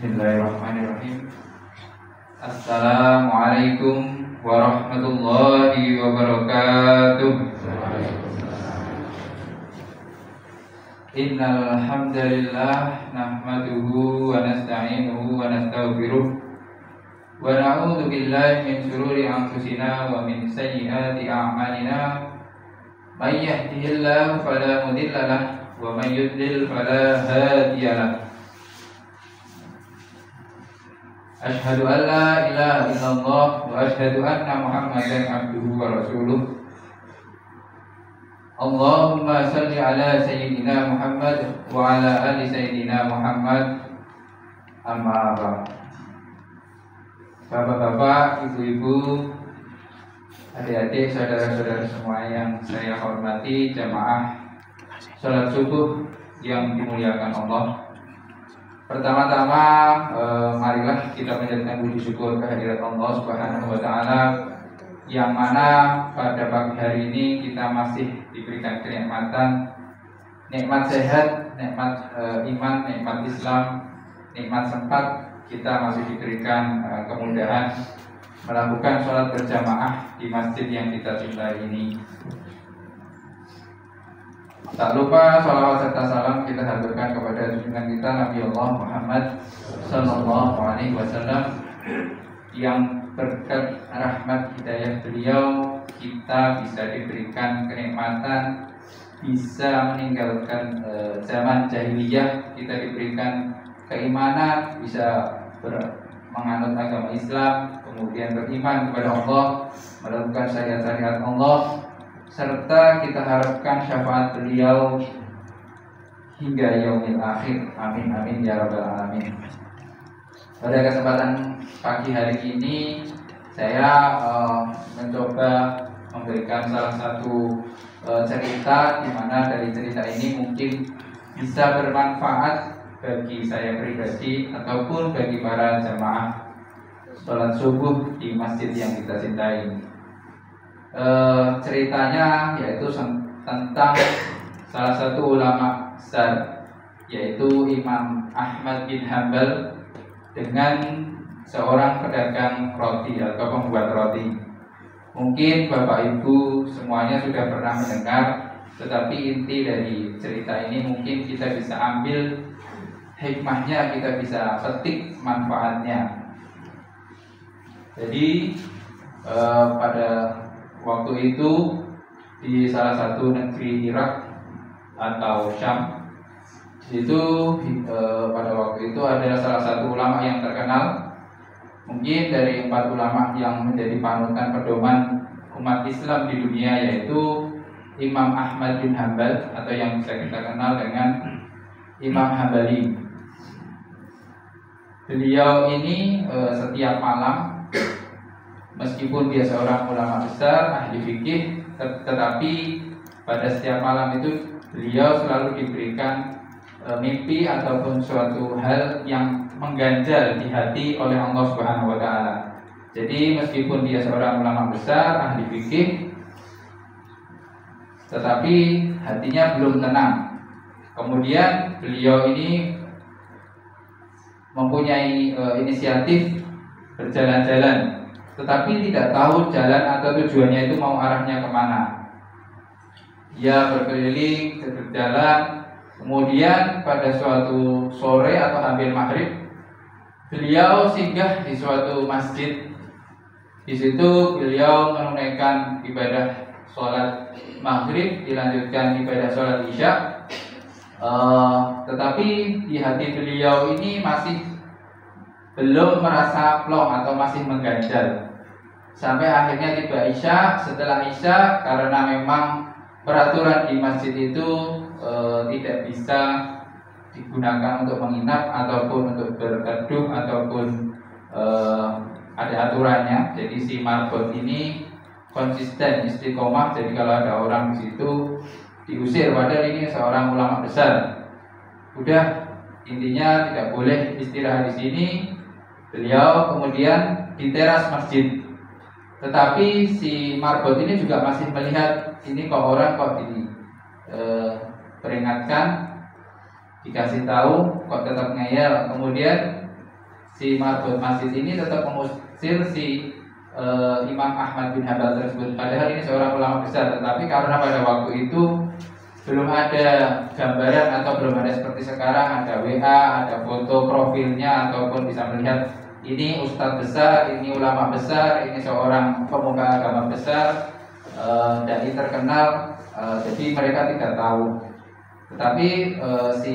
Bismillahirrahmanirrahim. Assalamualaikum warahmatullahi wabarakatuh. Innal hamdalillah nahmaduhu wa nasta'inuhu wa nastaghfiruh wa na'udzu billahi min shururi anfusina wa min sayyiati a'malina. May yahdihillahu fala mudilla lahu wa may yudlil fala hadiya lahu. Asyhadu an la ilaha illallah wa asyhadu anna Muhammadan abduhu wa rasuluh. Allahumma salli ala sayyidina Muhammad wa ala ali sayyidina Muhammad. Amma ba'd. Bapak-bapak, ibu-ibu, adik-adik, saudara-saudara semua yang saya hormati, jamaah salat subuh yang dimuliakan Allah. Pertama-tama, marilah kita panjatkan puji syukur kehadirat Allah Subhanahu wa Ta'ala, yang mana pada pagi hari ini kita masih diberikan kenikmatan, nikmat sehat, nikmat iman, nikmat Islam, nikmat sempat kita masih diberikan kemudahan melakukan sholat berjamaah di masjid yang kita cintai ini. Tak lupa salawat serta salam kita haturkan kepada junjungan kita Nabi Allah Muhammad Sallallahu Alaihi Wasallam, yang berkat rahmat hidayah beliau kita bisa diberikan kenikmatan, bisa meninggalkan zaman jahiliyah, kita diberikan keimanan, bisa menganut agama Islam, kemudian beriman kepada Allah, melakukan syariat-syariat Allah, serta kita harapkan syafaat beliau hingga yaumil akhir. Amin amin ya rabbal alamin. Pada kesempatan pagi hari ini saya mencoba memberikan salah satu cerita, di mana dari cerita ini mungkin bisa bermanfaat bagi saya pribadi ataupun bagi para jamaah sholat subuh di masjid yang kita cintai. Ceritanya yaitu tentang salah satu ulama besar, yaitu Imam Ahmad bin Hanbal dengan seorang pedagang roti atau pembuat roti. Mungkin Bapak Ibu semuanya sudah pernah mendengar, tetapi inti dari cerita ini mungkin kita bisa ambil hikmahnya, kita bisa petik manfaatnya. Jadi pada waktu itu di salah satu negeri Irak atau Syam, itu pada waktu itu ada salah satu ulama yang terkenal, mungkin dari 4 ulama yang menjadi panutan pedoman umat Islam di dunia, yaitu Imam Ahmad bin Hanbal atau yang bisa kita kenal dengan Imam Hambali. Beliau ini setiap malam, meskipun dia seorang ulama besar, ahli fikih, tetapi pada setiap malam itu beliau selalu diberikan mimpi ataupun suatu hal yang mengganjal di hati oleh Allah Subhanahu wa Ta'ala. Jadi meskipun dia seorang ulama besar, ahli fikih, tetapi hatinya belum tenang. Kemudian beliau ini mempunyai inisiatif berjalan-jalan, tetapi tidak tahu jalan atau tujuannya itu mau arahnya kemana. Dia berkeliling, berjalan. Kemudian pada suatu sore atau hampir maghrib, beliau singgah di suatu masjid. Di situ beliau menunaikan ibadah sholat maghrib, dilanjutkan ibadah sholat isya. Tetapi di hati beliau ini masih belum merasa plong atau masih mengganjal. Sampai akhirnya tiba isya. Setelah isya, karena memang peraturan di masjid itu tidak bisa digunakan untuk menginap ataupun untuk berteduh ataupun ada aturannya. Jadi si marbot ini konsisten, istiqomah. Jadi kalau ada orang di situ diusir, padahal ini seorang ulama besar. Udah, intinya tidak boleh istirahat di sini. Beliau kemudian di teras masjid. Tetapi si marbot ini juga masih melihat, ini kok orang kok diperingatkan, dikasih tahu kok tetap ngeyel. Kemudian si marbot masjid ini tetap mengusir si Imam Ahmad bin Hanbal tersebut. Padahal ini seorang ulama besar, tetapi karena pada waktu itu belum ada gambaran atau belum ada seperti sekarang ada WA, ada foto profilnya ataupun bisa melihat ini ustadz besar, ini ulama besar, ini seorang pemuka agama besar dan ini terkenal, jadi mereka tidak tahu. Tetapi si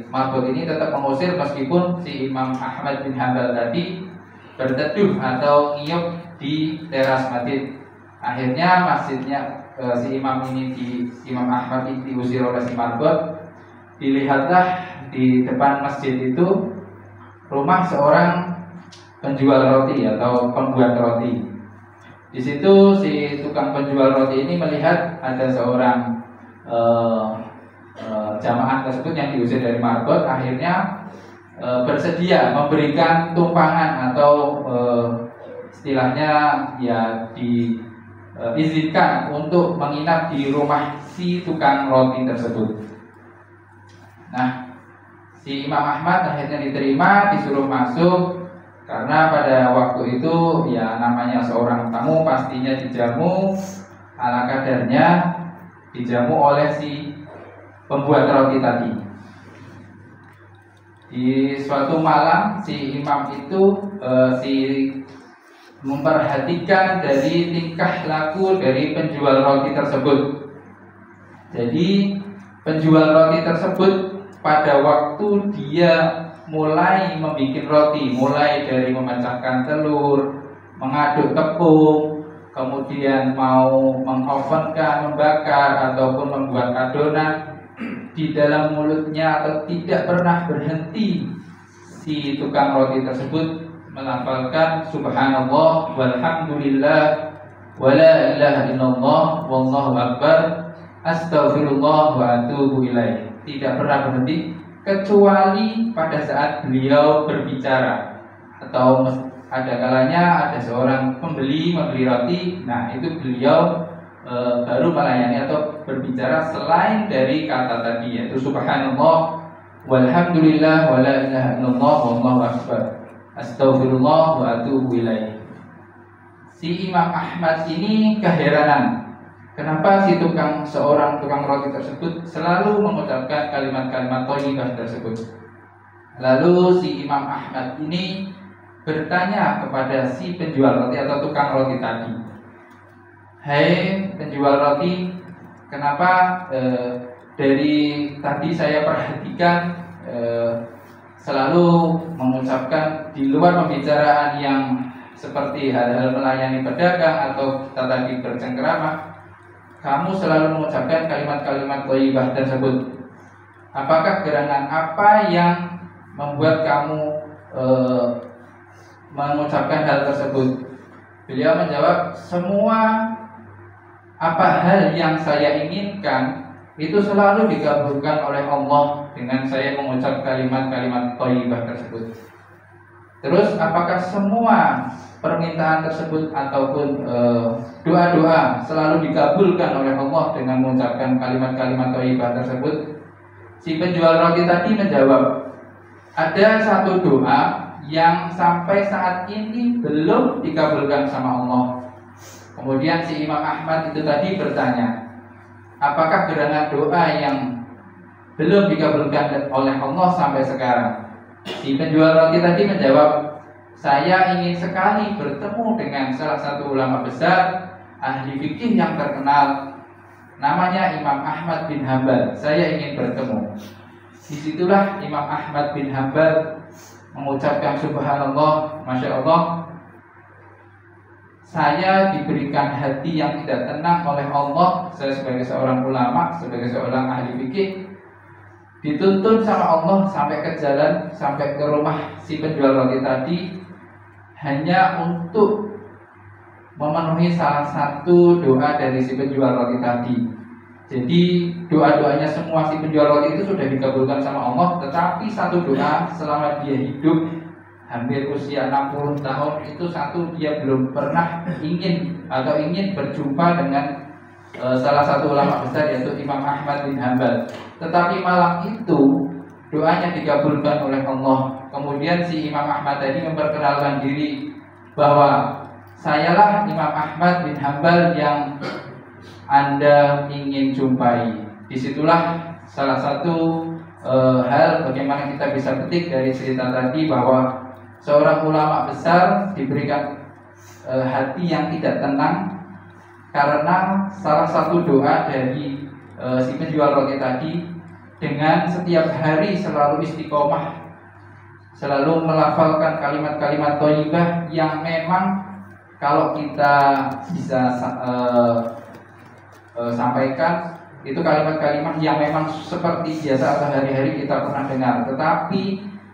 marbot ini tetap mengusir meskipun si Imam Ahmad bin Hanbal tadi berteduh atau ngiyup di teras masjid. Akhirnya masjidnya si imam ini Imam Ahmad ini diusir oleh si marbot. Dilihatlah di depan masjid itu rumah seorang penjual roti atau pembuat roti. Di situ si tukang penjual roti ini melihat ada seorang jamaah tersebut yang diusir dari marbot. Akhirnya bersedia memberikan tumpangan atau istilahnya ya diizinkan untuk menginap di rumah si tukang roti tersebut. Nah, si Imam Ahmad akhirnya diterima, disuruh masuk karena pada waktu itu ya namanya seorang tamu pastinya dijamu ala kadarnya, dijamu oleh si pembuat roti tadi. Di suatu malam si imam itu memperhatikan dari tingkah laku dari penjual roti tersebut. Jadi penjual roti tersebut pada waktu dia mulai membuat roti, mulai dari memecahkan telur, mengaduk tepung, kemudian mau mengovenkan, membakar ataupun membuat adonan, di dalam mulutnya atau tidak pernah berhenti si tukang roti tersebut melafalkan subhanallah walhamdulillah wala ilaha illallah wallahu akbar astaghfirullah wa atubu ilaih. Tidak pernah berhenti kecuali pada saat beliau berbicara atau ada kalanya ada seorang membeli roti, nah itu beliau baru melayani atau berbicara selain dari kata tadi, yaitu subhanallah walhamdulillah wala ilaha illallah wallahu akbar astaghfirullah wa atubu ilaih. Si Imam Ahmad ini keheranan kenapa si seorang tukang roti tersebut selalu mengucapkan kalimat-kalimat thayyibah tersebut. Lalu si Imam Ahmad ini bertanya kepada si penjual roti atau tukang roti tadi, "Hai penjual roti, kenapa dari tadi saya perhatikan selalu mengucapkan di luar pembicaraan yang seperti hal-hal melayani pedagang atau tadi bercengkerama, kamu selalu mengucapkan kalimat-kalimat thayyibah tersebut. Apakah gerangan apa yang membuat kamu mengucapkan hal tersebut?" Beliau menjawab, semua apa hal yang saya inginkan itu selalu dikabulkan oleh Allah dengan saya mengucap kalimat-kalimat thayyibah tersebut. Terus apakah semua permintaan tersebut ataupun doa-doa selalu dikabulkan oleh Allah dengan mengucapkan kalimat-kalimat thayyibah tersebut? Si penjual roti tadi menjawab, ada satu doa yang sampai saat ini belum dikabulkan sama Allah. Kemudian si Imam Ahmad itu tadi bertanya, apakah gerangan doa yang belum dikabulkan oleh Allah sampai sekarang? Si penjual roti tadi menjawab, saya ingin sekali bertemu dengan salah satu ulama besar, ahli fikih yang terkenal, namanya Imam Ahmad bin Hanbal. Saya ingin bertemu. Disitulah Imam Ahmad bin Hanbal mengucapkan subhanallah, masya Allah, saya diberikan hati yang tidak tenang oleh Allah. Saya sebagai seorang ulama, sebagai seorang ahli fikih, dituntun sama Allah sampai ke jalan, sampai ke rumah si penjual roti tadi, hanya untuk memenuhi salah satu doa dari si penjual roti tadi. Jadi doa-doanya semua si penjual roti itu sudah dikabulkan sama Allah, tetapi satu doa selama dia hidup hampir usia 60 tahun itu satu dia belum pernah ingin berjumpa dengan salah satu ulama besar, yaitu Imam Ahmad bin Hanbal. Tetapi malam itu doanya dikabulkan oleh Allah. Kemudian si Imam Ahmad tadi memperkenalkan diri bahwa sayalah Imam Ahmad bin Hambal yang Anda ingin jumpai. Disitulah salah satu hal bagaimana kita bisa petik dari cerita tadi bahwa seorang ulama besar diberikan hati yang tidak tenang karena salah satu doa dari si penjual roti tadi, dengan setiap hari selalu istiqomah, selalu melafalkan kalimat-kalimat thayyibah yang memang kalau kita bisa sampaikan itu kalimat-kalimat yang memang seperti biasa atau hari-hari kita pernah dengar. Tetapi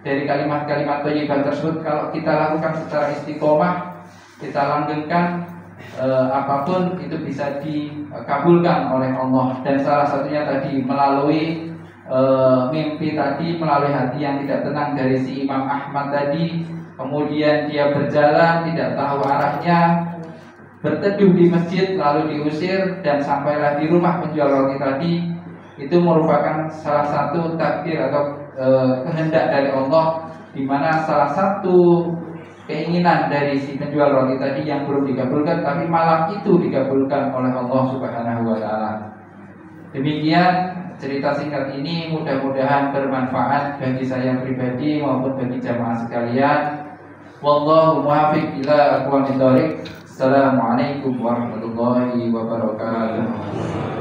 dari kalimat-kalimat thayyibah tersebut kalau kita lakukan secara istiqomah, kita langgengkan, apapun itu bisa dikabulkan oleh Allah. Dan salah satunya tadi melalui mimpi tadi, melalui hati yang tidak tenang dari si Imam Ahmad tadi. Kemudian dia berjalan tidak tahu arahnya, berteduh di masjid lalu diusir dan sampailah di rumah penjual roti tadi. Itu merupakan salah satu takdir atau kehendak dari Allah, di mana salah satu keinginan dari si penjual roti tadi yang belum dikabulkan, tapi malam itu dikabulkan oleh Allah Subhanahu wa taala. Demikian cerita singkat ini, mudah-mudahan bermanfaat bagi saya pribadi maupun bagi jamaah sekalian. Wallahu muwaffiq ila aqwamit thoriq. Assalamualaikum warahmatullahi wabarakatuh.